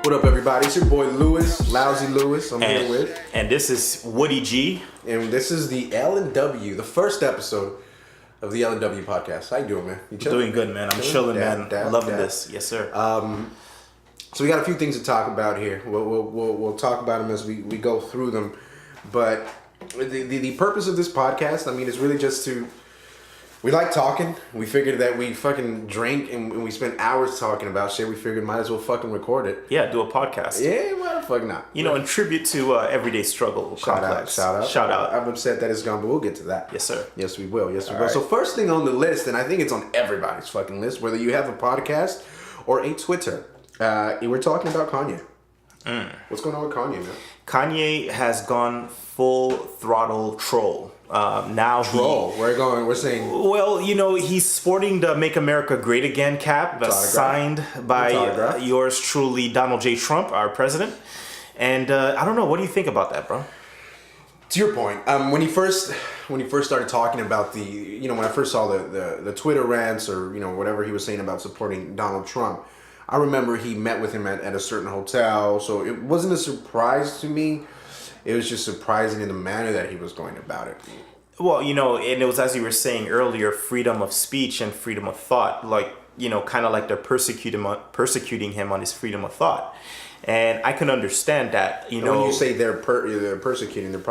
What up, everybody? It's your boy Lewis, Lousy Lewis. I'm here with. And this is Woody G. And this is the L&W, the first episode of the L&W podcast. How you doing, man? You Doing good, man. I'm chilling, man. Loving this. Yes, sir. So we got a few things to talk about here. We'll talk about them as we go through them. But the purpose of this podcast, I mean, is really just to... We like talking. We figured that we fucking drink and we spent hours talking about shit. We figured might as well fucking record it. Yeah, do a podcast. Yeah, why the fuck not? You know, in tribute to Everyday Struggle Complex. Shout out. I'm upset that it's gone, but we'll get to that. Yes, sir. Yes, we will. Yes, we will. Right. So first thing on the list, and I think it's on everybody's fucking list, whether you have a podcast or a Twitter, we're talking about Kanye. What's going on with Kanye, man? Kanye has gone full throttle troll. We're saying. Well, you know, he's sporting the "Make America Great Again" cap signed by yours truly, Donald J. Trump, our president. And I don't know. What do you think about that, bro? To your point, when he first started talking about when I first saw the Twitter rants or whatever he was saying about supporting Donald Trump, I remember he met with him at a certain hotel, so it wasn't a surprise to me. It was just surprising in the manner that he was going about it. Well, and it was, as you were saying earlier, freedom of speech and freedom of thought. Like, kind of like they're persecuting him on his freedom of thought. And I can understand that, When you say they're prosecuting him,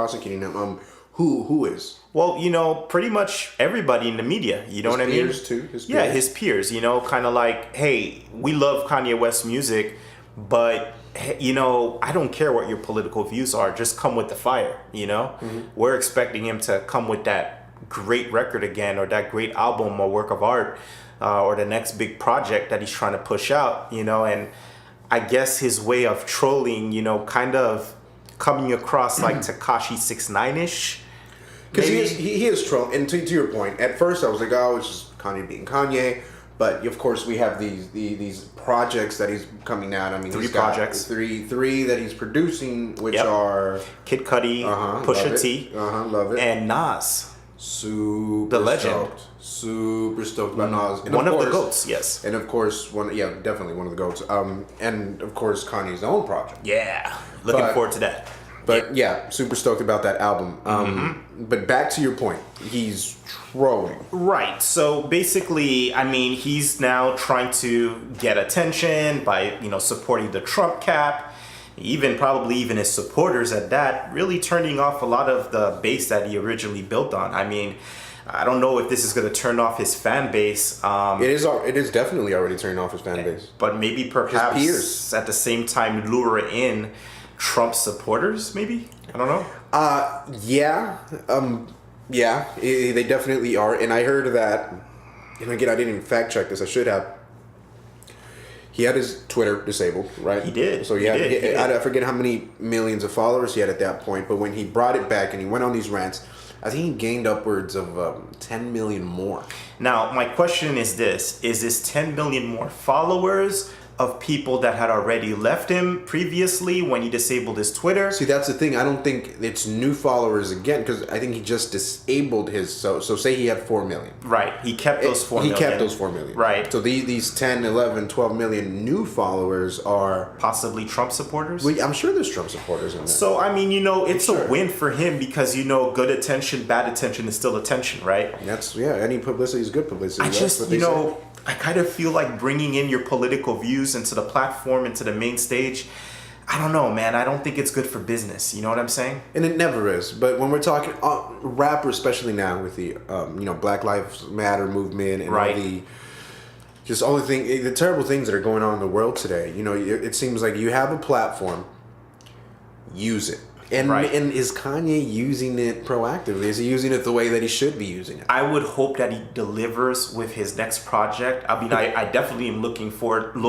who is? Well, pretty much everybody in the media. You know what I mean? His peers too? Yeah, his peers, kind of like, hey, we love Kanye West music, but... I don't care what your political views are. Just come with the fire, Mm-hmm. We're expecting him to come with that great record again, or that great album or work of art, or the next big project that he's trying to push out, And I guess his way of trolling, kind of coming across like Tekashi 6ix9ine-ish. Because he is trolling. And to your point, at first I was like, oh, it's just Kanye being Kanye. But of course, we have these projects that he's coming out. I mean, three projects, three that he's producing, which are Kid Cudi, Pusha T, love it, and Nas, super stoked about Nas. And one of the goats, yes, and of course, definitely one of the goats. And of course, Kanye's own project. Yeah, looking forward to that. But yeah, super stoked about that album. But back to your point, he's trolling. Right. So basically, I mean, he's now trying to get attention by, supporting the Trump cap, probably even his supporters at that, really turning off a lot of the base that he originally built on. I mean, I don't know if this is going to turn off his fan base. It is definitely already turning off his fan base. But maybe perhaps his peers at the same time lure in Trump supporters, maybe? I don't know. Yeah, they definitely are. And I heard that, and again, I didn't even fact check this. I should have. He had his Twitter disabled, right? He did. So I forget how many millions of followers he had at that point. But when he brought it back and he went on these rants, I think he gained upwards of 10 million more. Now, my question is this. Is this 10 million more followers of people that had already left him previously when he disabled his Twitter? See, that's the thing. I don't think it's new followers again, because I think he just disabled his... So say he had 4 million. Right. He kept those 4 million. He kept those 4 million. Right. So these 10, 11, 12 million new followers are... Possibly Trump supporters? Well, I'm sure there's Trump supporters in there. So, I mean, it's a win for him because, good attention, bad attention is still attention, right? Any publicity is good publicity. I just, I kind of feel like bringing in your political views into the platform, into the main stage. I don't know, man. I don't think it's good for business. You know what I'm saying? And it never is. But when we're talking rapper, especially now with the Black Lives Matter movement and all the terrible things that are going on in the world today. It seems like you have a platform, use it. And is Kanye using it proactively? Is he using it the way that he should be using it? I would hope that he delivers with his next project. I mean, I definitely am looking forward to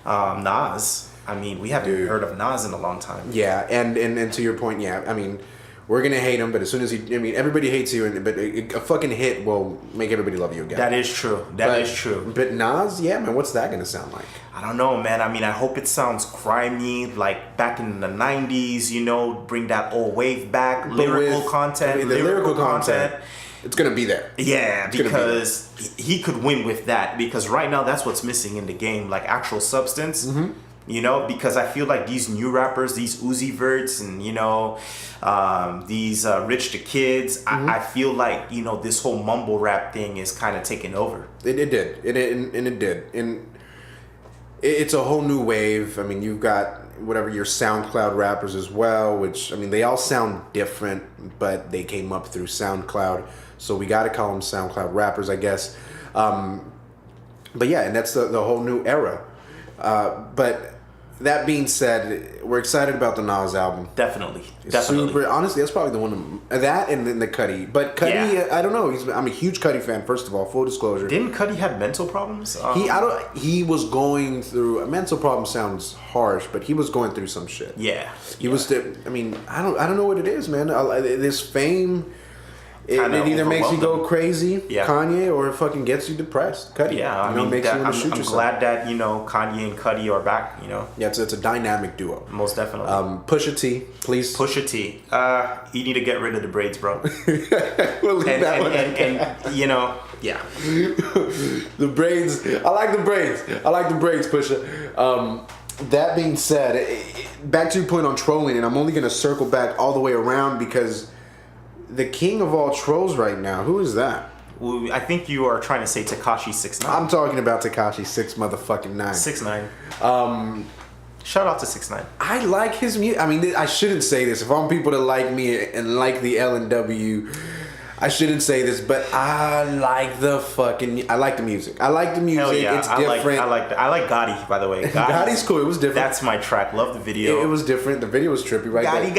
Nas. I mean, we haven't heard of Nas in a long time. Yeah, and to your point, I mean, we're gonna hate him, but as soon as everybody hates you, but a fucking hit will make everybody love you again. That is true. That is true. But Nas, man, what's that gonna sound like? I don't know, man. I mean, I hope it sounds grimy, like back in the 90s, bring that old wave back, lyrical content. It's gonna be there. Yeah, because he could win with that. Because right now, that's what's missing in the game, like actual substance. Mm-hmm. You know, because I feel like these new rappers, these Uzi Verts, and these Rich the Kids, Mm-hmm. I feel like this whole mumble rap thing is kind of taking over. It did. It did. And it's a whole new wave. I mean, you've got whatever your SoundCloud rappers as well, which, I mean, they all sound different, but they came up through SoundCloud. So we got to call them SoundCloud rappers, I guess. But yeah, and that's the whole new era. But that being said, we're excited about the Nas album. Definitely. Super. Honestly, that's probably the one. That and then the Cudi. But Cudi, I don't know. I'm a huge Cudi fan. First of all, full disclosure. Didn't Cudi have mental problems? He was going through a mental problem. Sounds harsh, but he was going through some shit. Yeah. He was. I mean, I don't know what it is, man. This fame. It either makes you go crazy, Kanye, or it fucking gets you depressed. Cudi. Yeah, I mean, makes you want to shoot I'm yourself. glad that Kanye and Cudi are back. Yeah, it's a dynamic duo. Most definitely. Pusha T, please. Pusha T. You need to get rid of the braids, bro. We'll leave that one. Yeah. The braids. I like the braids, Pusha. That being said, back to your point on trolling, and I'm only going to circle back all the way around because the king of all trolls right now, who is that? Well, I think you are trying to say Tekashi 6ix9ine. I'm talking about Tekashi 6 9. 6ix9ine. Shout out to 6ix9ine. I like his music. I mean, I shouldn't say this. If I'm people that like me and like the L&W, I shouldn't say this, but I like the music. I like the music. Hell yeah. It's different. I like Gotti, by the way. Gotti's cool. It was different. That's my track. Love the video. It was different. The video was trippy, right? Gotti.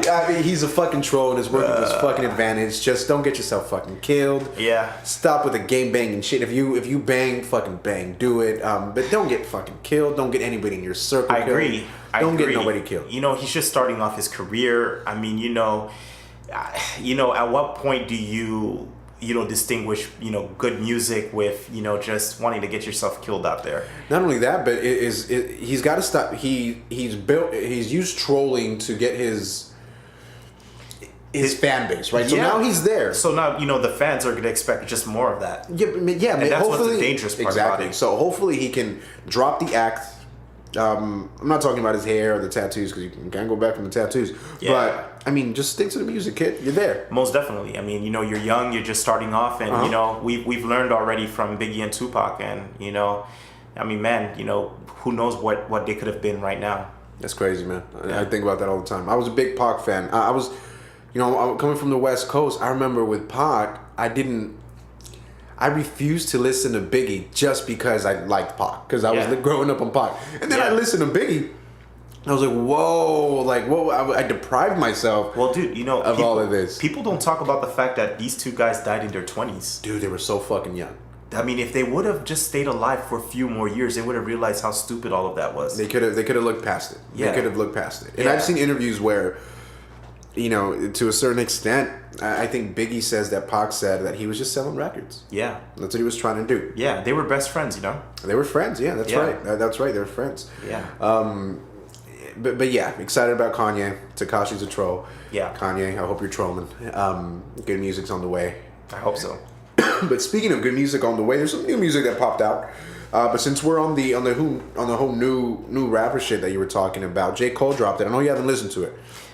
I mean, he's a fucking troll and is working to his fucking advantage. Just don't get yourself fucking killed. Yeah. Stop with the game banging shit. If you bang, fucking bang. Do it. But don't get fucking killed. Don't get anybody in your circle killed. Agree. Don't get nobody killed. He's just starting off his career. I mean, at what point do you distinguish good music with just wanting to get yourself killed out there? Not only that, but he's got to stop. He's used trolling to get his fan base, right? So now he's there. So now the fans are going to expect just more of that. Yeah, and that's what's the dangerous part about it. So hopefully he can drop the act. I'm not talking about his hair or the tattoos because you can't go back from the tattoos. Yeah. But I mean, just stick to the music, kid. You're there. Most definitely. I mean, you're young. You're just starting off, and we've learned already from Biggie and Tupac, and I mean, man, who knows what they could have been right now. That's crazy, man. I think about that all the time. I was a big Pac fan. I was, coming from the West Coast. I remember with Pac, I refused to listen to Biggie just because I liked Pac. Because I was growing up on Pac. And then I listened to Biggie. I was like, whoa. I deprived myself of all of this. People don't talk about the fact that these two guys died in their 20s. Dude, they were so fucking young. I mean, if they would have just stayed alive for a few more years, they would have realized how stupid all of that was. They could have looked past it. Yeah. They could have looked past it. And I've seen interviews where, to a certain extent, I think Biggie says that Pac said that he was just selling records. Yeah. That's what he was trying to do. Yeah, they were best friends, They were friends, that's right. That's right, they were friends. Yeah. But yeah, excited about Kanye. Tekashi's a troll. Yeah. Kanye, I hope you're trolling. Good music's on the way. I hope so. But speaking of good music on the way, there's some new music that popped out. But since we're on the whole new rapper shit that you were talking about, J. Cole dropped it. I know you haven't listened to it.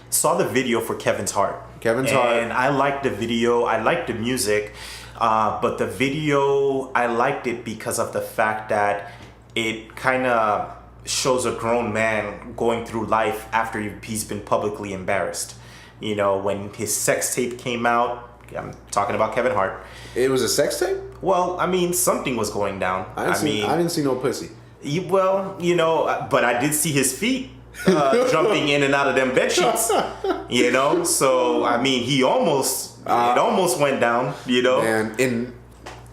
Saw the video for Kevin's Heart. And I liked the video. I liked the music. But the video, I liked it because of the fact that it kind of shows a grown man going through life after he's been publicly embarrassed. When his sex tape came out, I'm talking about Kevin Hart. It was a sex tape? Well, I mean, something was going down. I didn't see no pussy. But I did see his feet jumping in and out of them bed sheets. So I mean, it almost went down. And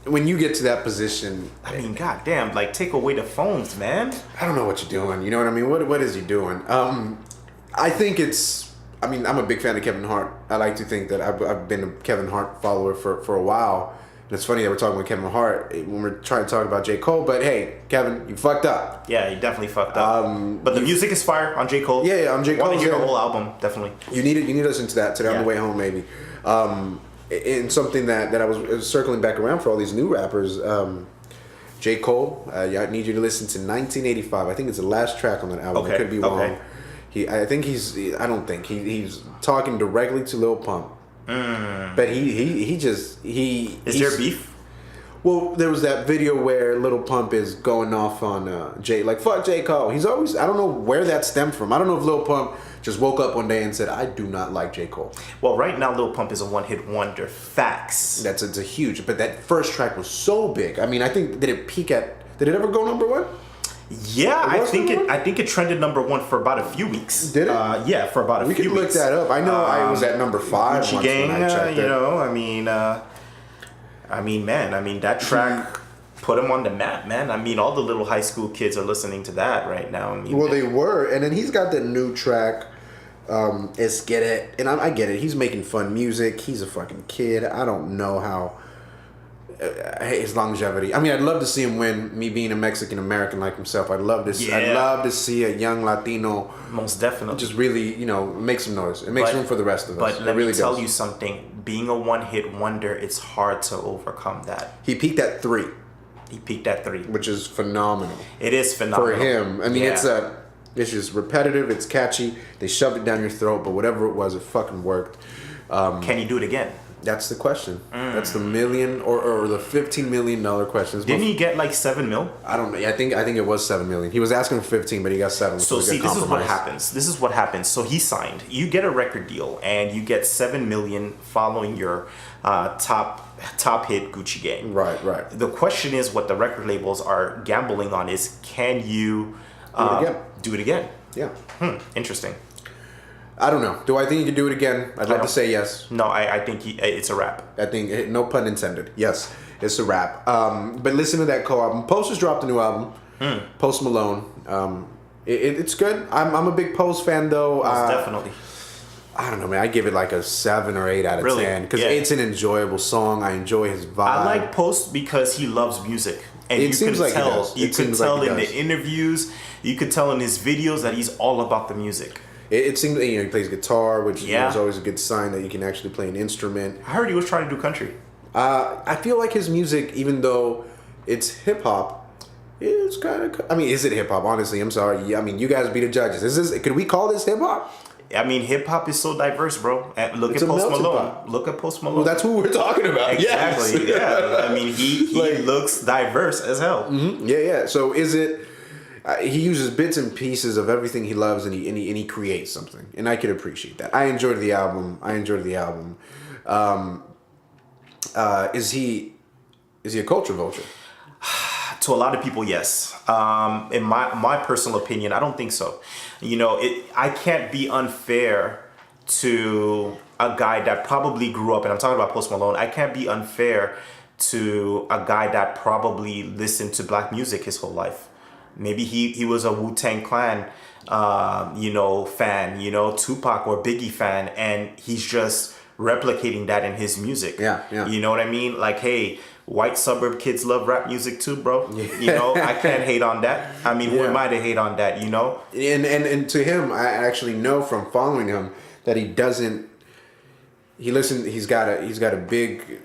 when you get to that position, I mean, goddamn, take away the phones, man. I don't know what you're doing. You know what I mean? What is he doing? I think I'm a big fan of Kevin Hart. I like to think that I've been a Kevin Hart follower for a while. And it's funny that we're talking with Kevin Hart when we're trying to talk about J. Cole, but hey, Kevin, you fucked up. Yeah, he definitely fucked up. But the music is fire on J. Cole. Yeah, on J. Cole. Want to hear the whole album, definitely. You need to listen to that today on the way home, maybe. And something that I was circling back around for all these new rappers, J. Cole, I need you to listen to 1985. I think it's the last track on that album. Okay. I could be wrong. He's talking directly to Lil Pump. But is there beef? Well, there was that video where Lil Pump is going off on Jay, like, fuck J. Cole. He's always, I don't know where that stemmed from. I don't know if Lil Pump just woke up one day and said, I do not like J. Cole. Well, right now Lil Pump is a one-hit wonder. Facts. It's a huge, but that first track was so big. I mean, I think, did it ever go number one? Yeah, I think it trended number one for about a few weeks. Did it? Yeah, for about a few weeks. We could look that up. I know I was at number 5 Gucci once Gang, when I checked it. that track put him on the map, man. I mean, all the little high school kids are listening to that right now. I mean, well, they were, and then he's got the new track. It's Get It, and I get it. He's making fun music. He's a fucking kid. I don't know how his longevity. I mean, I'd love to see him win. Me being a Mexican American like himself, I'd love to. Yeah. I'd love to see a young Latino. Most definitely. Just really, make some noise. It makes room for the rest of us. But let me tell you something. Being a one-hit wonder, it's hard to overcome that. He peaked at 3. Which is phenomenal. It is phenomenal for him. I mean, it's just repetitive. It's catchy. They shoved it down your throat, but whatever it was, it fucking worked. Can you do it again? That's the question. That's the million or the $15 million question. Didn't he get like 7 mil? I don't know. I think it was 7 million. He was asking for 15, but he got 7. So see, this is what happens. So he signed. You get a record deal, and you get 7 million following your top hit Gucci Gang. Right. The question is, what the record labels are gambling on is, can you do it again? Yeah. Interesting. I don't know. Do I think he could do it again? I'd love to say yes. No, I think it's a wrap. I think, no pun intended. Yes, it's a wrap. But listen to that Cole album. Post just dropped a new album. Post Malone. It's good. I'm a big Post fan though. Definitely. I don't know, man. I give it like a 7 or 8 out of 10 because it's an enjoyable song. I enjoy his vibe. I like Post because he loves music, and you can tell. You can tell in the interviews. You could tell in his videos that he's all about the music. It seems that he plays guitar, which is always a good sign that you can actually play an instrument. I heard he was trying to do country. I feel like his music, even though it's hip hop, it's kind of. I mean, is it hip hop? Honestly, I'm sorry. I mean, you guys be the judges. Could we call this hip hop? I mean, hip hop is so diverse, bro. Look at Post Malone. Look at Post Malone. Well, that's who we're talking about. Exactly. Yes. Yeah. I mean, he looks diverse as hell. Mm-hmm. Yeah. So is it? He uses bits and pieces of everything he loves, and he creates something, and I can appreciate that. I enjoyed the album. Is he a culture vulture? To a lot of people, yes. In my personal opinion, I don't think so. I can't be unfair to a guy that probably grew up, and I'm talking about Post Malone. I can't be unfair to a guy that probably listened to black music his whole life. Maybe he was a Wu-Tang Clan, fan, Tupac or Biggie fan, and he's just replicating that in his music. Yeah. You know what I mean? Like, hey, white suburb kids love rap music too, bro. I can't hate on that. I mean, who am I to hate on that, And to him, I actually know from following him that he doesn't. He's got a big.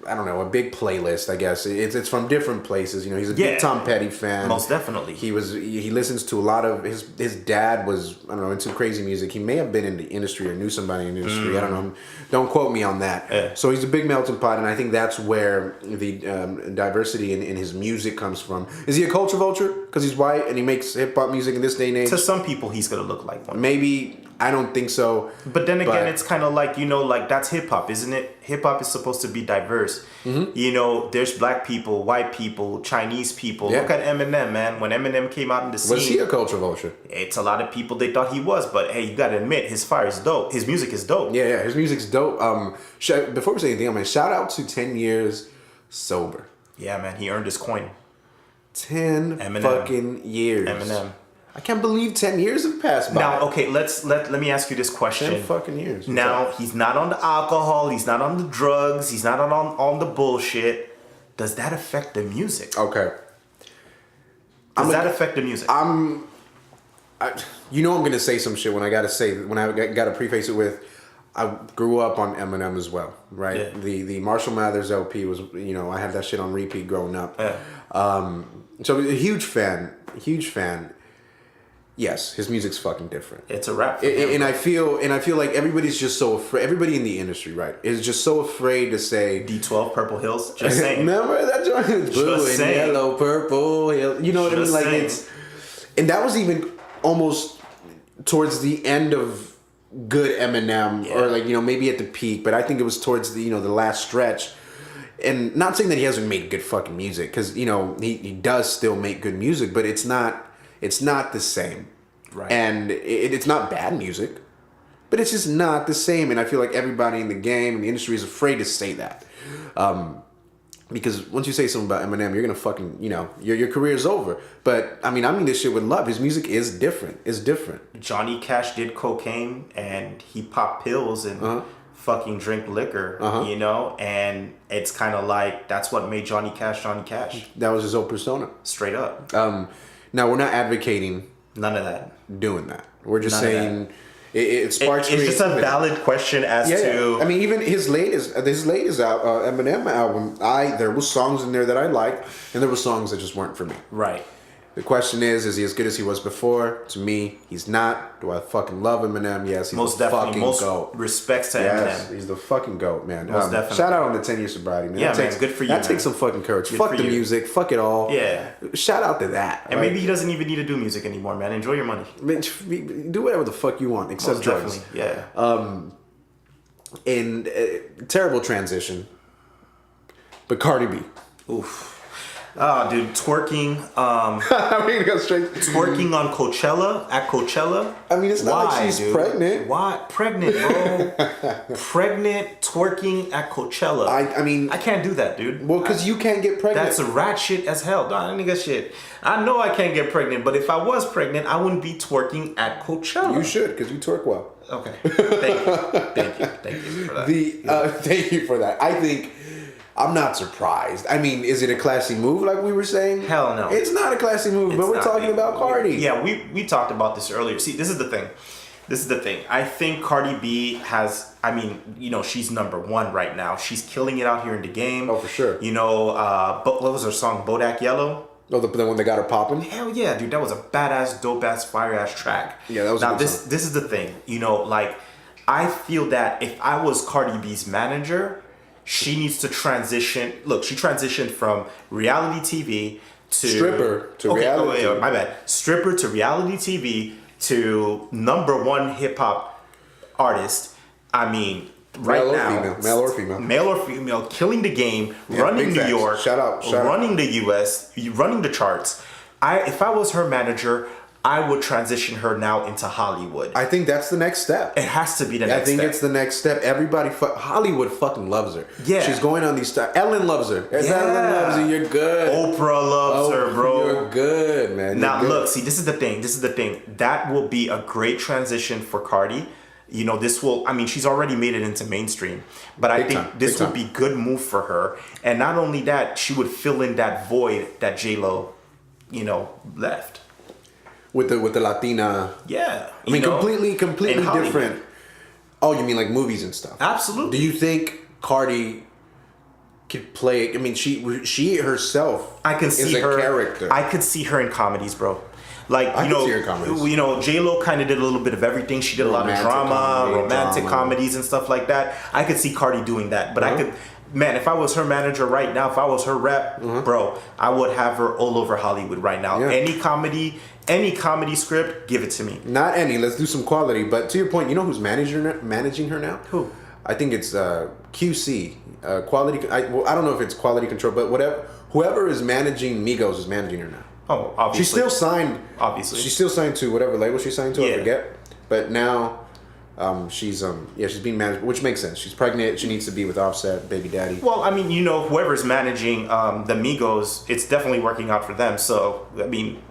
I don't know, a big playlist, I guess. It's from different places. He's a big Tom Petty fan. Most definitely. He listens to a lot of his dad was, I don't know, into crazy music. He may have been in the industry or knew somebody in the industry. I don't know. Don't quote me on that. Yeah. So he's a big melting pot, and I think that's where the diversity in his music comes from. Is he a culture vulture because he's white and he makes hip hop music in this day and age? To some people, he's gonna look like one. Maybe. I don't think so. But then again, it's kind of like, like that's hip hop, isn't it? Hip hop is supposed to be diverse. Mm-hmm. There's black people, white people, Chinese people. Yeah. Look at Eminem, man. When Eminem came out in the scene. Was he a culture vulture? It's a lot of people, they thought he was. But hey, you got to admit, his fire is dope. His music is dope. Yeah, his music's dope. Before we say anything, I'm going to shout out to 10 years sober. Yeah, man. He earned his coin. 10 fucking years. Eminem. I can't believe 10 years have passed by. Now, okay, let me ask you this question. 10 fucking years. Now, he's not on the alcohol, he's not on the drugs, he's not on the bullshit. Does that affect the music? Okay. Does that affect the music? You know I'm gonna say some shit when I gotta preface it with, I grew up on Eminem as well, right? Yeah. The Marshall Mathers LP was, I had that shit on repeat growing up. Yeah. So a huge fan. Yes, his music's fucking different. It's a rap. And I feel like everybody's just so afraid. Everybody in the industry, right, is just so afraid to say D12 Purple Hills. Just saying. Remember that joint? Blue and yellow, purple. You know what I mean? Like saying. And that was even almost towards the end of good Eminem, or like maybe at the peak. But I think it was towards the the last stretch. And not saying that he hasn't made good fucking music, because he does still make good music, but it's not the same. Right. And it's not bad music, but it's just not the same. And I feel like everybody in the game and the industry is afraid to say that. Because once you say something about Eminem, you're going to fucking, your career's over. But, I mean this shit with love. His music is different. It's different. Johnny Cash did cocaine and he popped pills and fucking drink liquor, and it's kind of like, that's what made Johnny Cash Johnny Cash. That was his whole persona. Straight up. Now, we're not advocating none of that. Doing that. We're just saying it sparks creativity. It's just a valid question as to... I mean, even his latest Eminem album, there was songs in there that I liked, and there were songs that just weren't for me. Right. The question is he as good as he was before? To me, he's not. Do I fucking love Eminem? Yes, he's most the definitely. fucking Most GOAT. Respects to yes, Eminem. He's the fucking GOAT, man. Most definitely. Shout out on the 10-year sobriety, man. Yeah, man, good for you, That takes some fucking courage. Good fuck the music. Fuck it all. Yeah. Shout out to that. And maybe he doesn't even need to do music anymore, man. Enjoy your money. Do whatever the fuck you want, except most drugs. Definitely. Yeah. And terrible transition. But Cardi B. Oof. Oh, dude, twerking. I mean, go straight. Twerking on Coachella, at Coachella. I mean, it's not like she's pregnant. Why? Pregnant, bro. Pregnant, twerking at Coachella. I mean, I can't do that, dude. Well, because you can't get pregnant. That's rat shit as hell. Nah, nigga shit. I know I can't get pregnant, but if I was pregnant, I wouldn't be twerking at Coachella. You should, because you twerk well. Okay. Thank you for that. Thank you for that. I think... I'm not surprised. I mean, is it a classy move like we were saying? Hell no. It's not a classy move, but we're talking about Cardi. Yeah, we talked about this earlier. See, this is the thing. I think Cardi B has, she's number one right now. She's killing it out here in the game. Oh, for sure. But what was her song? Bodak Yellow? Oh, the one that got her popping? Hell yeah, dude. That was a badass, dope-ass, fire-ass track. Yeah, that was now, a good song. This is the thing. I feel that if I was Cardi B's manager... She needs to transition. Look, she transitioned from reality TV to stripper to reality. Oh, my bad. Stripper to reality TV to number one hip hop artist. I mean, right now, male or female, killing the game, running New York, running the US, running the charts. If I was her manager, I would transition her now into Hollywood. I think that's the next step. It has to be the next step. I think it's the next step. Everybody, Hollywood fucking loves her. Yeah. She's going on these... Ellen loves her. Ellen loves her. You're good. Oprah loves her, bro. You're good, man. Look, see, this is the thing. That will be a great transition for Cardi. This will... she's already made it into mainstream. But I think this would be good move for her. And not only that, she would fill in that void that J-Lo, left. With the Latina, completely different. Oh, you mean like movies and stuff? Absolutely. Do you think Cardi could play? She herself. I can see is her. A character. I could see her in comedies, bro. Like I can see her in comedies. J-Lo kind of did a little bit of everything. She did a lot of drama, romantic comedies and stuff like that. I could see Cardi doing that, but I could. Man, if I was her manager right now, if I was her rep, bro, I would have her all over Hollywood right now. Yeah. Any comedy script, give it to me. Not any. Let's do some quality. But to your point, you know who's managing her now? Who? I think it's QC. Quality. I don't know if it's quality control, but whoever is managing Migos is managing her now. Oh, obviously. She's still signed. Obviously. She's still signed to whatever label she signed to. I forget. But now... She's being managed, which makes sense. She's pregnant. She needs to be with Offset, baby daddy. Well, I mean, whoever's managing the Migos, it's definitely working out for them. So, I mean,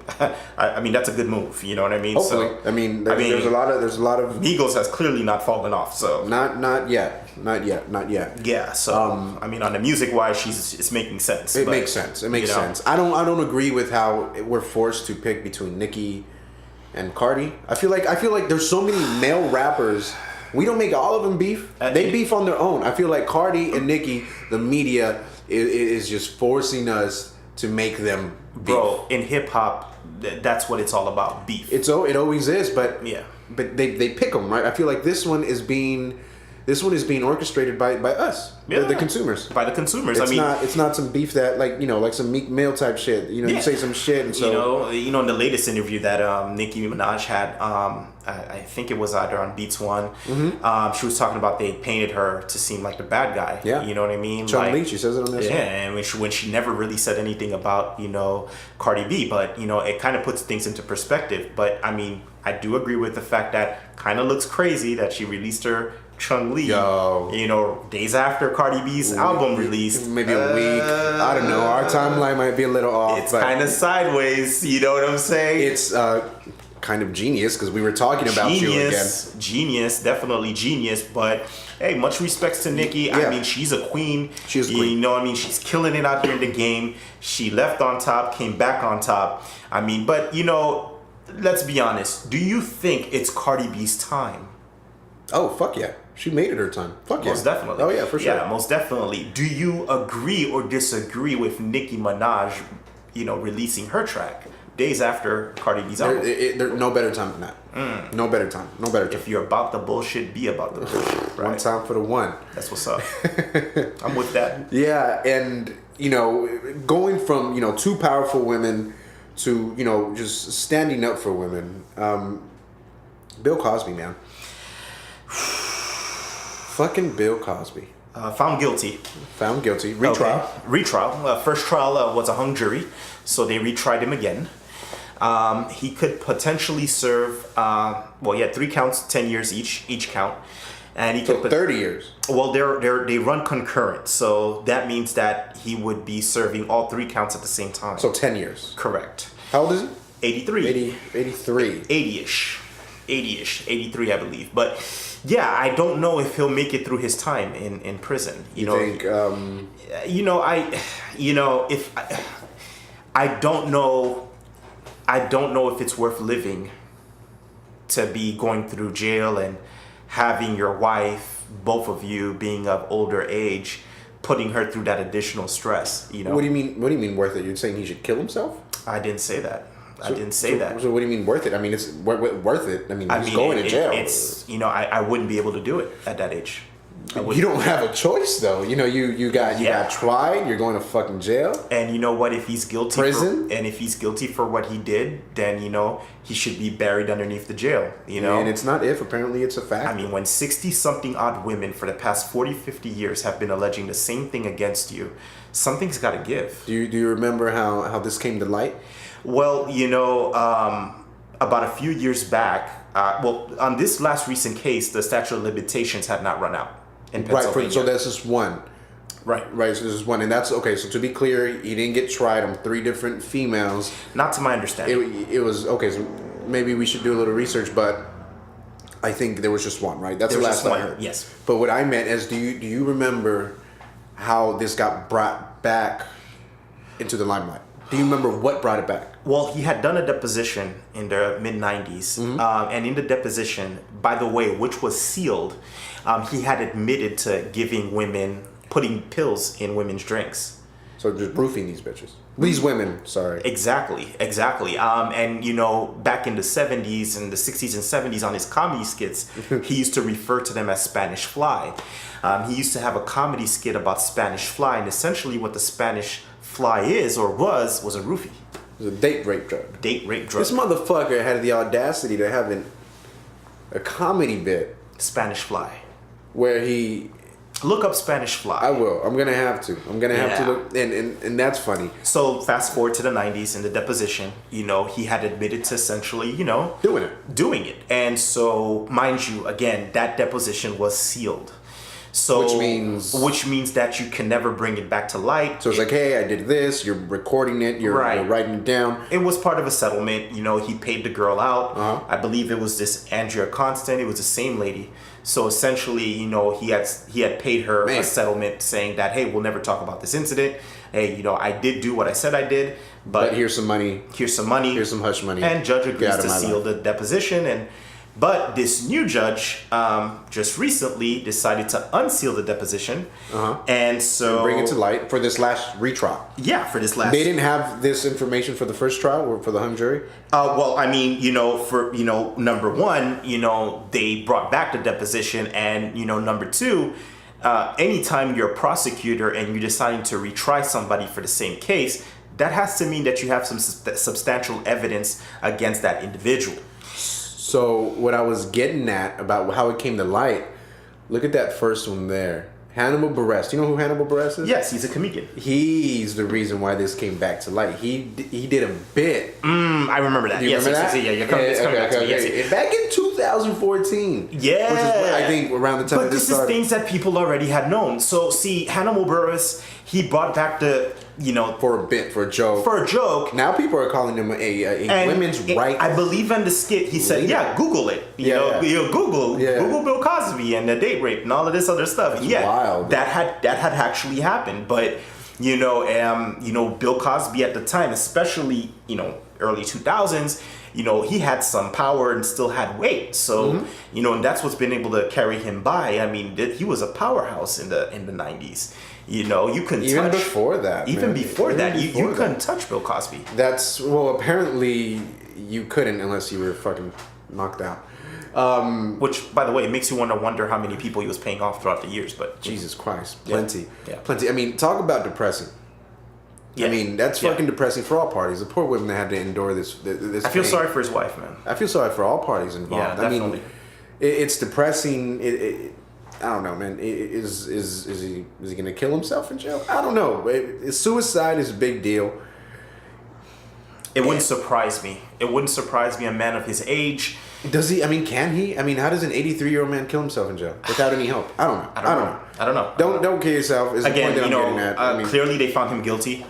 I mean that's a good move. You know what I mean? Hopefully. So, I mean, there's a lot of Migos has clearly not fallen off. So not yet. Yeah. So I mean, on the music wise, it's making sense. It makes sense. It makes sense. I don't agree with how we're forced to pick between Nicki and Cardi. I feel like there's so many male rappers. We don't make all of them beef. They beef on their own. I feel like Cardi and Nicki, the media is just forcing us to make them beef. Bro, in hip hop, that's what it's all about, beef. It always is, but yeah. But they pick them, right? I feel like this one is being orchestrated by us, the consumers. By the consumers. It's not some beef that like some Meek Mill type shit. You say some shit, and so in the latest interview that Nicki Minaj had, I think it was either on Beats One. Mm-hmm. She was talking about they painted her to seem like the bad guy. Yeah, you know what I mean. Chung-Li, she says it on this. Yeah, and when she never really said anything about Cardi B, but it kind of puts things into perspective. But I mean, I do agree with the fact that kind of looks crazy that she released her Chung-Li, days after Cardi B's album release. Maybe a week. I don't know. Our timeline might be a little off. It's kind of sideways. You know what I'm saying? It's kind of genius because we were talking about you again. Genius, definitely genius. But hey, much respects to Nicki. Yeah. I mean, she's a queen. She's a queen. You know what I mean? She's killing it out here in the game. She left on top, came back on top. I mean, but let's be honest. Do you think it's Cardi B's time? Oh, fuck yeah. She made it her time. Fuck yeah. Most definitely. Oh, yeah, for sure. Yeah, most definitely. Do you agree or disagree with Nicki Minaj, releasing her track days after Cardi B's album? There's no better time than that. No better time. If you're about the bullshit, be about the bullshit. Right? One time for the one. That's what's up. I'm with that. Yeah, and, going from, two powerful women to, just standing up for women. Bill Cosby, man. Fucking Bill Cosby. Found guilty. Retrial. Okay. Retrial. First trial was a hung jury, so they retried him again. He could potentially serve, he had 3 counts, 10 years each count. And he could 30 years. Well, they run concurrent, so that means that he would be serving all 3 counts at the same time. So 10 years. Correct. How old is he? 83. 83. 80-ish, 83, I believe. But yeah, I don't know if he'll make it through his time in prison. You think? I don't know. I don't know if it's worth living to be going through jail and having your wife, both of you being of older age, putting her through that additional stress. What do you mean? What do you mean worth it? You're saying he should kill himself? I didn't say that. I didn't say that. So what do you mean worth it? I mean, it's worth it. I mean, he's going to jail. It's I wouldn't be able to do it at that age. You don't have a choice though. You got tried. You're going to fucking jail. And you know what? If he's guilty, prison. And if he's guilty for what he did, then he should be buried underneath the jail. And it's not if. Apparently, it's a fact. I mean, when 60-something odd women for the past 40, 50 years have been alleging the same thing against you, something's got to give. Do you remember how this came to light? Well, about a few years back, on this last recent case, the statute of limitations had not run out in Pennsylvania. Right, so that's just one. Right, so this is one. And that's, okay, so to be clear, he didn't get tried on 3 different females. Not to my understanding. It was, okay, so maybe we should do a little research, but I think there was just one, right? That's the last I heard. Yes. But what I meant is, do you remember how this got brought back into the limelight? Do you remember what brought it back? Well, he had done a deposition in the mid-90s. Mm-hmm. And in the deposition, by the way, which was sealed, he had admitted to putting pills in women's drinks. So just roofing these bitches. These women, sorry. Exactly. And, back in the 70s and the 60s and 70s on his comedy skits, he used to refer to them as Spanish Fly. He used to have a comedy skit about Spanish Fly, and essentially what the Spanish Fly was a roofie. It was a date rape drug. This motherfucker had the audacity to have a comedy bit. Spanish Fly. Where he Look up Spanish Fly. I will. I'm gonna have to. I'm gonna have to look, and that's funny. So fast forward to the 90s in the deposition, he had admitted to essentially, doing it. And so, mind you, again, that deposition was sealed. So which means that you can never bring it back to light. So it's like, hey, I did this. You're recording it. You're writing it down. It was part of a settlement. He paid the girl out. Uh-huh. I believe it was this Andrea Constant. It was the same lady. So essentially, he had paid her a settlement saying that, hey, we'll never talk about this incident. Hey, I did do what I said I did, but here's some money. Here's some money. Here's some hush money. And judge agrees to seal the deposition. But this new judge just recently decided to unseal the deposition. Uh-huh. And so... bring it to light for this last retrial. Yeah, for this last... They didn't have this information for the first trial or for the hung jury? Well, I mean, for, number one, they brought back the deposition. And, number two, anytime you're a prosecutor and you're deciding to retry somebody for the same case, that has to mean that you have some substantial evidence against that individual. So what I was getting at about how it came to light, look at that first one there. Hannibal Buress. Do you know who Hannibal Buress is? Yes, he's a comedian. He's the reason why this came back to light. He did a bit. I remember that. Yes, you're coming back to me. Yes. Back in 2014. Yeah. Which is, I think, around the time but this started. Is things that people already had known. So, see, Hannibal Buress, he brought back the... for a bit, for a joke. Now people are calling him a women's rights. I believe in the skit he said, Google it. Google Bill Cosby and the date rape and all of this other stuff. That's wild. That had actually happened. But Bill Cosby at the time, especially early 2000s, he had some power and still had weight. So and that's what's been able to carry him by. I mean, he was a powerhouse in the 90s. You couldn't even touch... before that. Even before that, you couldn't touch Bill Cosby. Apparently you couldn't unless you were fucking knocked out. Which, by the way, it makes you wonder how many people he was paying off throughout the years. But Jesus Christ, plenty. Plenty. I mean, talk about depressing. Yeah. I mean, that's fucking depressing for all parties. The poor women that had to endure this I feel sorry for his wife, man. I feel sorry for all parties involved. Yeah, definitely. I mean, it's depressing. I don't know, man. Is he gonna kill himself in jail? I don't know. Suicide is a big deal. It wouldn't surprise me. It wouldn't surprise me. A man of his age. Does he? I mean, can he? I mean, how does an 83-year-old man kill himself in jail without any help? I don't know. Don't kill yourself. Is again, the point that I'm getting at. Clearly they found him guilty.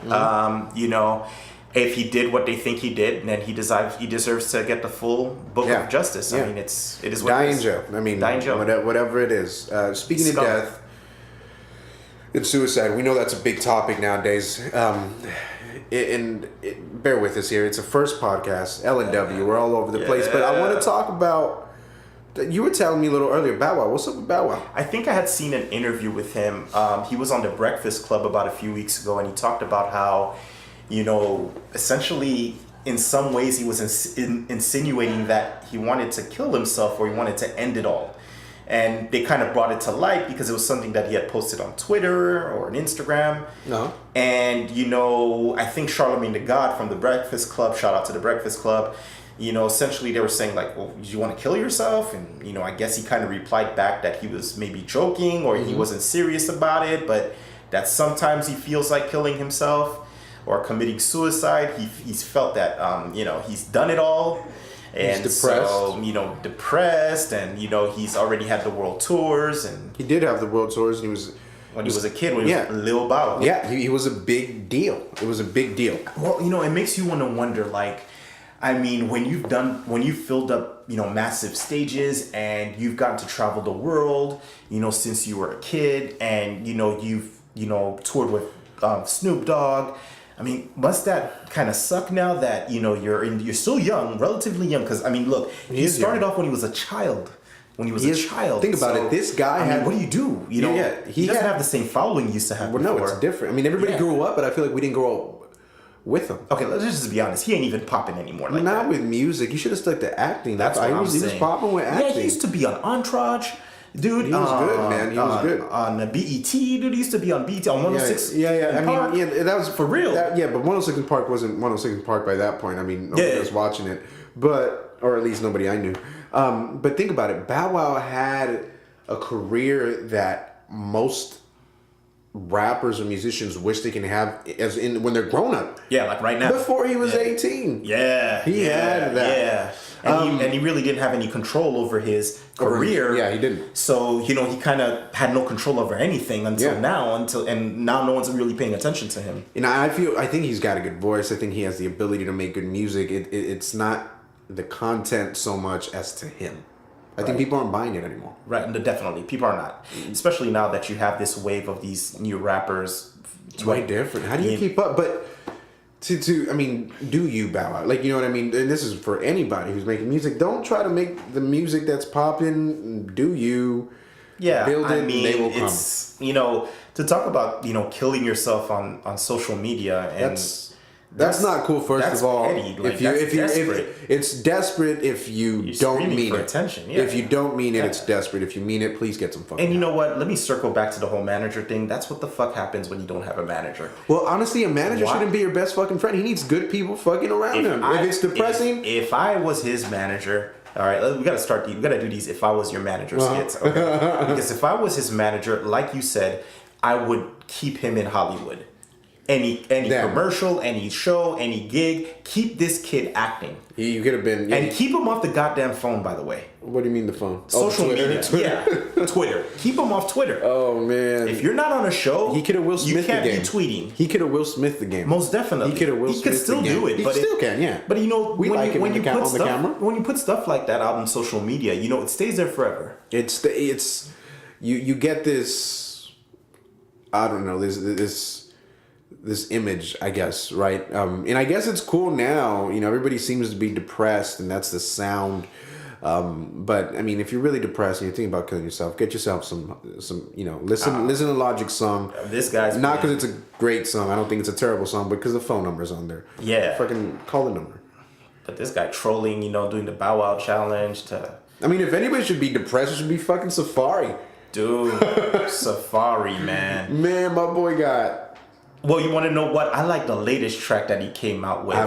If he did what they think he did, then he deserves to get the full book of justice. I mean, it is what die it is. in jail. I mean, die in jail. Whatever it is. Speaking of death and suicide, we know that's a big topic nowadays. Bear with us here. It's a first podcast, L&W. We're all over the place. But I want to talk about... You were telling me a little earlier, Bow Wow. What's up with Bow Wow? I think I had seen an interview with him. He was on The Breakfast Club about a few weeks ago, and he talked about how, essentially, in some ways, he was insinuating that he wanted to kill himself or he wanted to end it all. And they kind of brought it to light because it was something that he had posted on Twitter or on Instagram. No. And, I think Charlemagne the God from The Breakfast Club, shout out to The Breakfast Club, essentially they were saying like, well, do you want to kill yourself? And, I guess he kind of replied back that he was maybe joking or he wasn't serious about it, but that sometimes he feels like killing himself or committing suicide. He's felt that, he's done it all. And he's depressed. So, depressed, and he's already had the world tours, and he did have the world tours, and he was a kid, when he was Lil Bow Wow. Yeah, he was a big deal. It was a big deal. Well, it makes you want to wonder, like, I mean, when you've filled up, massive stages, and you've gotten to travel the world, since you were a kid, and you've toured with Snoop Dogg. I mean, must that kind of suck now that you're still young, relatively young? Because I mean, look, he started off when he was a child. Think about it. This guy what do you do? He doesn't have the same following he used to have. Well, no, it's different. I mean, everybody grew up, but I feel like we didn't grow up with him. Okay, let's just be honest. He ain't even popping anymore. Like not with music. You should have stuck to acting. That's what I'm saying. He was popping with acting. Yeah, he used to be on Entourage. Dude, he was good, man. He was good on the BET. Dude, he used to be on BET on 106. Yeah. That was for real. But 106 Park wasn't 106 Park by that point. I mean, nobody was watching it, or at least nobody I knew. But think about it. Bow Wow had a career that most rappers or musicians wish they can have as in when they're grown up. Yeah, like right now. Before he was 18. Yeah. He had that. Yeah. And he really didn't have any control over his career. Yeah, he didn't. So, he kind of had no control over anything until now, and now no one's really paying attention to him. And I think he's got a good voice. I think he has the ability to make good music. It's not the content so much as to him. I think people aren't buying it anymore. Right, and definitely. People are not. Especially now that you have this wave of these new rappers. It's way different. How do you keep up? But I mean, do you bow out? Like, you know what I mean? And this is for anybody who's making music. Don't try to make the music that's popping. Do you? Yeah, build it, mean, they will come. It's, to talk about, killing yourself on social media and... That's not cool. First of all, petty. Like, if it's desperate if you don't mean it. Attention. Yeah. If you don't mean it, it's desperate. If you mean it, please get some fucking. And you know what? Let me circle back to the whole manager thing. That's what the fuck happens when you don't have a manager. Well, honestly, a manager shouldn't be your best fucking friend. He needs good people fucking around him. If it's depressing, if I was his manager. All right, we gotta we gotta do these. If I was your manager skits, okay? Because if I was his manager, like you said, I would keep him in Hollywood. Any commercial, any show, any gig, keep this kid acting. You could have been... And keep him off the goddamn phone, by the way. What do you mean the phone? Social media. Twitter. Yeah, Twitter. Keep him off Twitter. Oh, man. If you're not on a show, he could have Will Smith the game. You can't be tweeting. He could have Will Smith the game. Most definitely. He could have Will Smith the game. He could still do it. He but still can, yeah. But when you put stuff like that out on social media, it stays there forever. You get this, I don't know, this image, I guess, right? And I guess it's cool now. Everybody seems to be depressed, and that's the sound. But I mean, if you're really depressed and you're thinking about killing yourself, get yourself some. Listen to Logic's song. This guy's not because it's a great song. I don't think it's a terrible song, but because the phone number's on there. Yeah. Fucking call the number. But this guy trolling, doing the Bow Wow challenge I mean, if anybody should be depressed, it should be fucking Safari. Dude, Safari, man. Man, my boy got. Well, you want to know what? I like the latest track that he came out with. I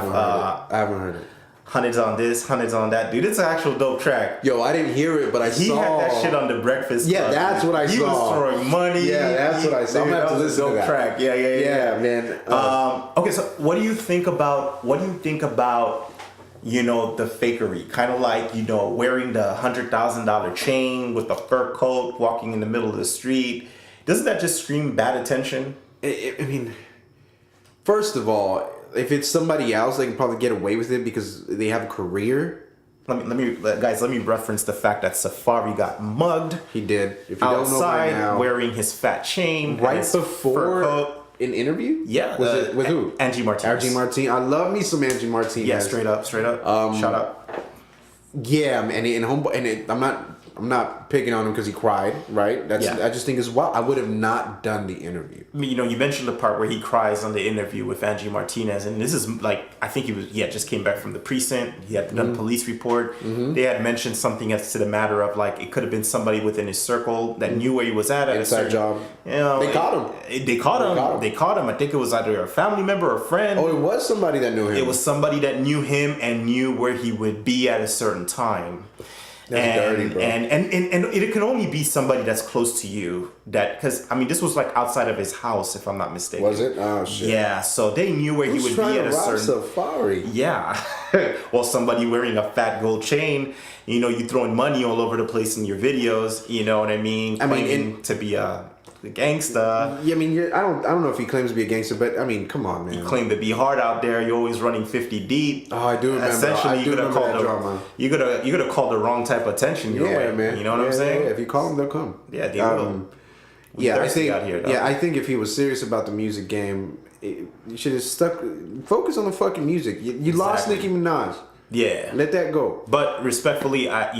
haven't heard it. Hundreds on this, hundreds on that. Dude, it's an actual dope track. Yo, I didn't hear it, but he saw... had that shit on the Breakfast Club. Yeah, that's what I saw. He was throwing money. Yeah, that's what I saw. I'm going to have to listen to that. Track. Yeah, man. Okay, so what do you think about the fakery? Kind of like, wearing the $100,000 chain with the fur coat, walking in the middle of the street. Doesn't that just scream bad attention? I mean, first of all, if it's somebody else, they can probably get away with it because they have a career. Let me reference the fact that Safari got mugged. He did. If you outside, don't know by now, wearing his fat chain right before an interview. Yeah, was it with who? Angie Martinez. Angie Martinez. I love me some Angie Martinez. Yeah, straight up. Shout out. Yeah, I'm not picking on him because he cried, right? I just think it's wild. I would have not done the interview. I mean, you mentioned the part where he cries on the interview with Angie Martinez, and this is like, I think just came back from the precinct. He had done a police report. Mm-hmm. They had mentioned something as to the matter of like, it could have been somebody within his circle that knew where he was at inside job. They caught him. They caught him. I think it was either a family member or a friend. Oh, it was somebody that knew him. It was somebody that knew him and knew where he would be at a certain time. That's dirty, bro. And it can only be somebody that's close to you. Because this was like outside of his house, if I'm not mistaken. Was it? Oh shit. Yeah, so they knew where he would be at a certain. Safari. Yeah, well, somebody wearing a fat gold chain. You throwing money all over the place in your videos. You know what I mean? Claiming to be a gangsta. Yeah, I mean, I don't know if he claims to be a gangster, but I mean, come on, man. You claim to be hard out there. You're always running 50 deep. Oh, I do remember. Essentially, you're gonna call the wrong type of attention your way. Man. You know what I'm saying? Yeah. If you call them, they'll come. Yeah, they will. I think if he was serious about the music game, you should have focus on the fucking music. You lost Nicki Minaj. Yeah. Let that go. But respectfully, I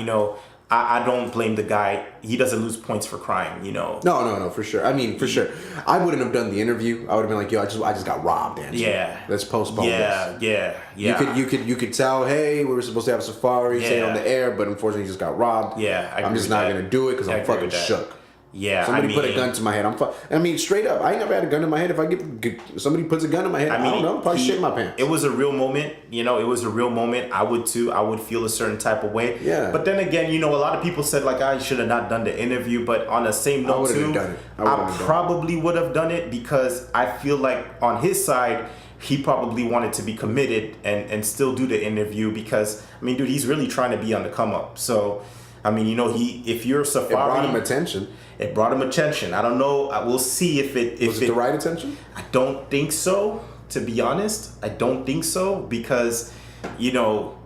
don't blame the guy. He doesn't lose points for crying, No, for sure. I mean, for sure. I wouldn't have done the interview. I would have been like, yo, I just got robbed, Angie. Yeah. Let's postpone this. Yeah. You could tell, hey, we were supposed to have Safari, say it on the air, but unfortunately, he just got robbed. Yeah, I'm just not going to do it because I'm fucking shook. Yeah, somebody put a gun to my head, I'm fine. I mean, straight up, I ain't never had a gun to my head. If I get somebody puts a gun to my head, I don't know, probably shit in my pants. It was a real moment, you know. It was a real moment. I would too. I would feel a certain type of way. Yeah. But then again, you know, a lot of people said like I should have not done the interview. But on the same note too, I probably would have done it because I feel like on his side, he probably wanted to be committed and still do the interview because I mean, dude, he's really trying to be on the come up. So, I mean, you know, if you're Safaree, it brought him attention. It brought him attention. I don't know. We'll see if it was it the right attention. I don't think so. To be honest, I don't think so because, you know,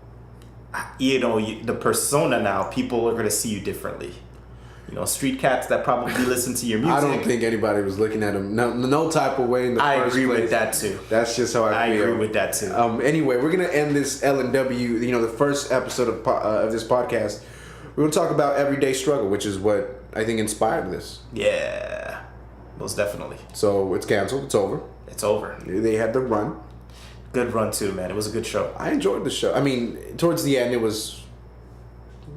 the persona now, people are gonna see you differently. You know, street cats that probably listen to your music. I don't think anybody was looking at him no type of way in the first place. I agree with that too. That's just how I feel. I agree with that too. Anyway, we're gonna end this L&W. You know, the first episode of this podcast. We're gonna talk about everyday struggle, which is what I think inspired this. Yeah, most definitely. So it's canceled. It's over. It's over. They had the run. Good run too, man. It was a good show. I enjoyed the show. I mean, towards the end, it was.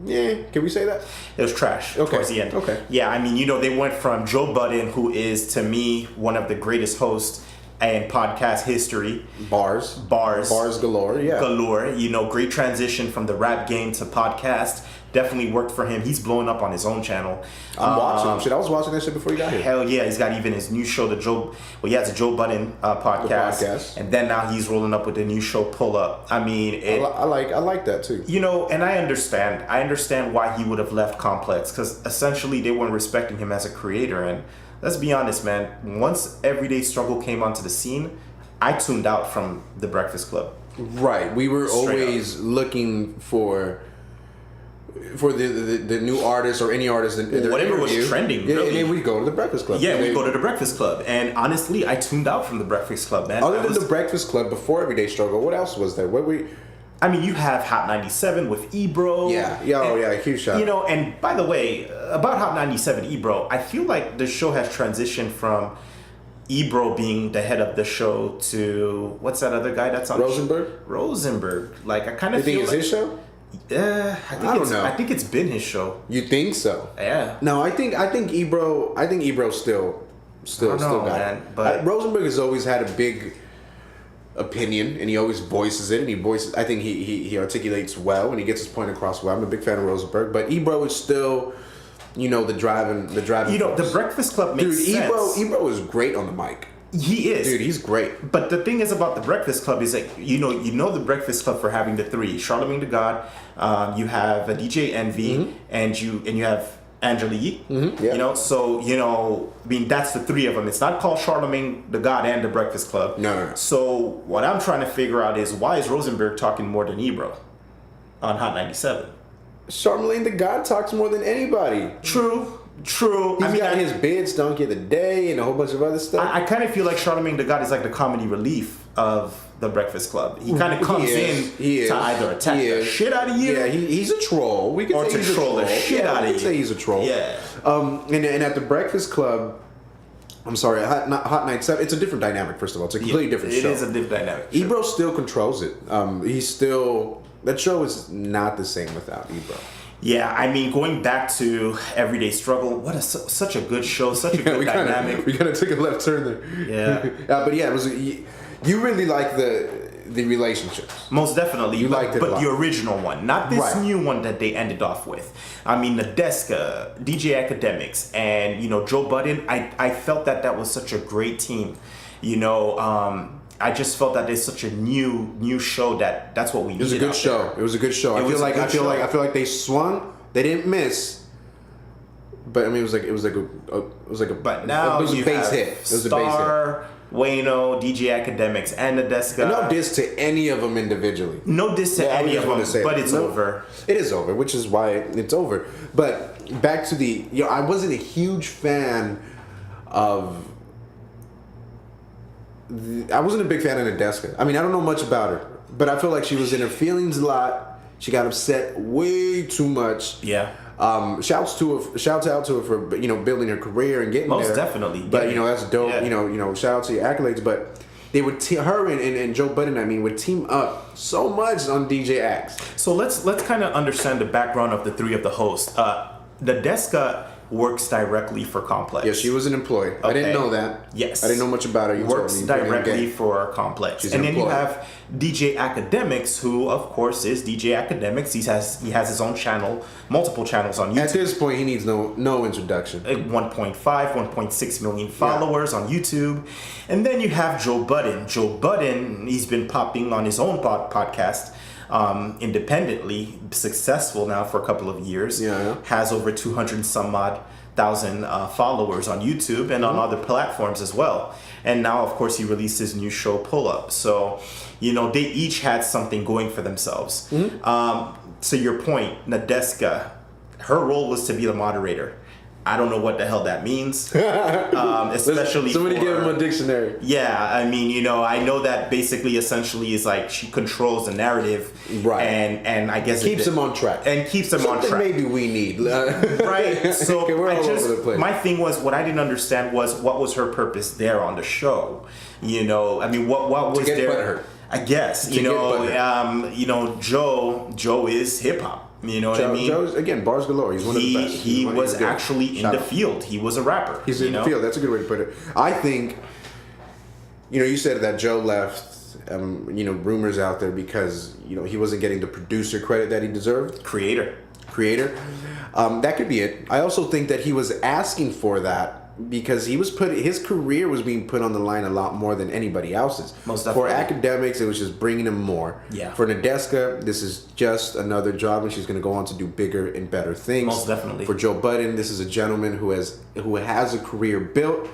Yeah, can we say that? It was trash towards the end. Okay. Yeah, I mean, you know, they went from Joe Budden, who is to me one of the greatest hosts in podcast history. Bars galore. Yeah. Galore. You know, great transition from the rap game to podcast. Definitely worked for him. He's blowing up on his own channel. I'm watching shit. I was watching that shit before you got here. Hell yeah, he's got even his new show, he has a Joe Budden podcast, and then now he's rolling up with the new show Pull Up. I mean, I like that too. You know, and I understand why he would have left Complex because essentially they weren't respecting him as a creator. And let's be honest, man. Once Everyday Struggle came onto the scene, I tuned out from the Breakfast Club. Right, we were always looking for the new artist or any artist whatever was trending, really. And then we go to the Breakfast Club. Yeah, we go to the Breakfast Club, and honestly, I tuned out from the Breakfast Club, man. Other than the Breakfast Club, before Everyday Struggle, what else was there? I mean, you have Hot 97 with Ebro. Yeah, huge shot. You know, and by the way, about Hot 97 Ebro, I feel like the show has transitioned from Ebro being the head of the show to what's that other guy that's on Rosenberg. Like I kind of feel it's his show. Yeah, I don't know. I think it's been his show. You think so? Yeah. No, I think Ebro still got it. But Rosenberg has always had a big opinion, and he always voices it. I think he articulates well, and he gets his point across well. I'm a big fan of Rosenberg, but Ebro is still, you know, the driving. You know, the Breakfast Club makes sense. Ebro is great on the mic. He is. Dude, he's great. But the thing is about the Breakfast Club is like, you know the Breakfast Club for having the three. Charlamagne the God, you have a DJ Envy, and you have Angelique. Mm-hmm. Yeah. You know, so, you know, I mean, that's the three of them. It's not called Charlamagne the God and the Breakfast Club. No. So what I'm trying to figure out is why is Rosenberg talking more than Ebro on Hot 97? Charlamagne the God talks more than anybody. True. He's got his Bids Donkey of the Day and a whole bunch of other stuff. I kind of feel like Charlamagne the God is like the comedy relief of the Breakfast Club. He kind of comes in to either attack the shit out of you. Yeah, he's a troll. We can say he's a troll. The shit out of you. We can say he's a troll. Yeah. And at the Breakfast Club, I'm sorry, Hot 97. It's a different dynamic. First of all, it's a completely different show. It is a different dynamic. Ebro still controls it. That show is not the same without Ebro. Yeah, I mean, going back to Everyday Struggle, such a good show, such a good dynamic. We kind of took a left turn there. Yeah. But yeah, it was. You really like the relationships. Most definitely. You liked it, but the original one, not this new one that they ended off with. I mean, Nadeska, DJ Academics, and you know Joe Budden. I felt that was such a great team. You know. I just felt that there's such a new show that's what we needed. It was a good show. It was a good show. I feel like they swung. They didn't miss. But I mean, it was like a. But now it was a base hit. It was a base hit. Wayno, DJ Academics, and Nadeska. No diss to any of them individually. No diss to any of them, but it's over. It is over, which is why it's over. But back to I wasn't a huge fan of. I wasn't a big fan of Nadeska. I mean, I don't know much about her, but I feel like she was in her feelings a lot. She got upset way too much. Yeah. Shouts out to her for building her career and getting there. Most definitely. But that's dope. Yeah. Shout out to your accolades. But they would her and Joe Budden would team up so much on DJ Axe. So let's kind of understand the background of the three of the hosts. Nadeska works directly for Complex. Yeah, she was an employee. I didn't know that. Yes. I didn't know much about her. You Works told me. directly for Complex. She's and an then you employee. have DJ Academics, who of course is DJ Academics. He has his own channel, multiple channels on YouTube. At this point, he needs no introduction. 1.5, 1.6 million followers on YouTube. And then you have Joe Budden. Joe Budden, he's been popping on his own podcast independently, successful now for a couple of years. Yeah. Has over 200 some odd thousand followers on YouTube and on other platforms as well. And now, of course, he released his new show, Pull Up. So, they each had something going for themselves. To your point, Nadeska, her role was to be the moderator. I don't know what the hell that means. Especially somebody give him a dictionary. Yeah, I mean, I know that basically essentially is like she controls the narrative. Right. And I guess Keeps him on track. And keeps him on track. Maybe we need. Right. So we're all over the place. My thing was, what I didn't understand was what was her purpose there on the show. I mean, what was to get there? butthurt. I guess. Joe is hip hop. You know what I mean? Joe's, again, bars galore. He's one of the best. He was actually in the field. He was a rapper. He's in the field. That's a good way to put it. I think, you said that Joe left, rumors out there because, he wasn't getting the producer credit that he deserved. Creator. That could be it. I also think that he was asking for that because his career was being put on the line a lot more than anybody else's. Most definitely. For Academics, it was just bringing him more. Yeah. For Nadeska, this is just another job, and she's going to go on to do bigger and better things. Most definitely. For Joe Budden, this is a gentleman who has a career built,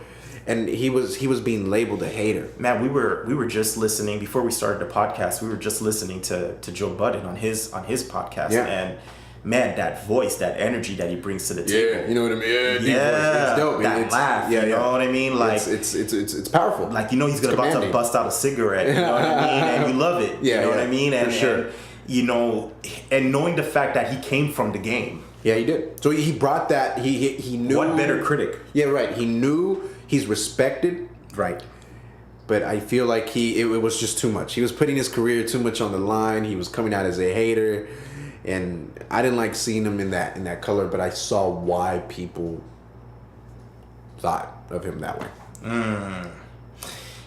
and he was being labeled a hater. Man, we were just listening before we started the podcast. We were just listening to Joe Budden on his podcast, and man, that voice, that energy that he brings to the table. Yeah, you know what I mean? Yeah, deep voice. Yeah, It's dope. that laugh, you know what I mean? Like it's powerful. Like he's about to bust out a cigarette, you know what I mean? And you love it, you know what I mean? And, for sure. And knowing the fact that he came from the game. Yeah, he did. So he brought that. He knew. What better critic? Yeah, right. He knew he's respected. Right. But I feel like it was just too much. He was putting his career too much on the line. He was coming out as a hater. And I didn't like seeing him in that color, but I saw why people thought of him that way.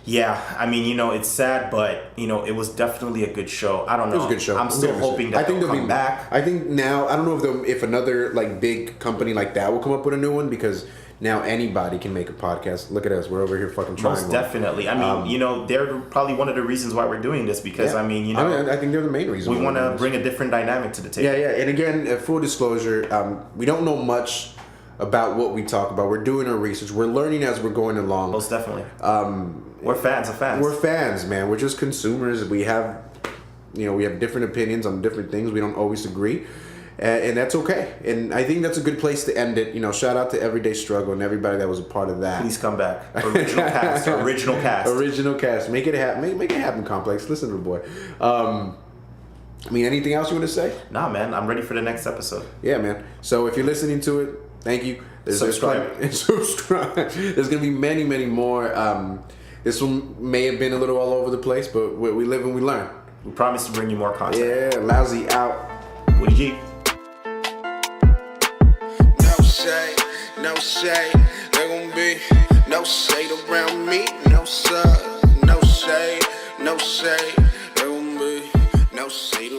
Yeah, I mean, it's sad, but it was definitely a good show. I don't know. It was a good show. I'm still hoping that they'll come back. I think now I don't know if another big company like that will come up with a new one because now anybody can make a podcast. Look at us. We're over here fucking trying. Most definitely. I mean, they're probably one of the reasons why we're doing this because, I think they're the main reason. We want to bring a different dynamic to the table. Yeah. And again, full disclosure, we don't know much about what we talk about. We're doing our research. We're learning as we're going along. Most definitely. We're fans of fans. We're fans, man. We're just consumers. We have, we have different opinions on different things. We don't always agree. And that's okay. And I think that's a good place to end it. Shout out to Everyday Struggle and everybody that was a part of that. Please come back. Original cast. Original cast. Make it happen. Make it happen, Complex. Listen to the boy. Anything else you want to say? Nah, man. I'm ready for the next episode. Yeah, man. So if you're listening to it, thank you. Subscribe. Subscribe. There's going to be many, many more. This one may have been a little all over the place, but we live and we learn. We promise to bring you more content. Yeah, Lousy out. Woody G. No shade, there gon' be no shade around me, no sir, no shade, there gon' be no shade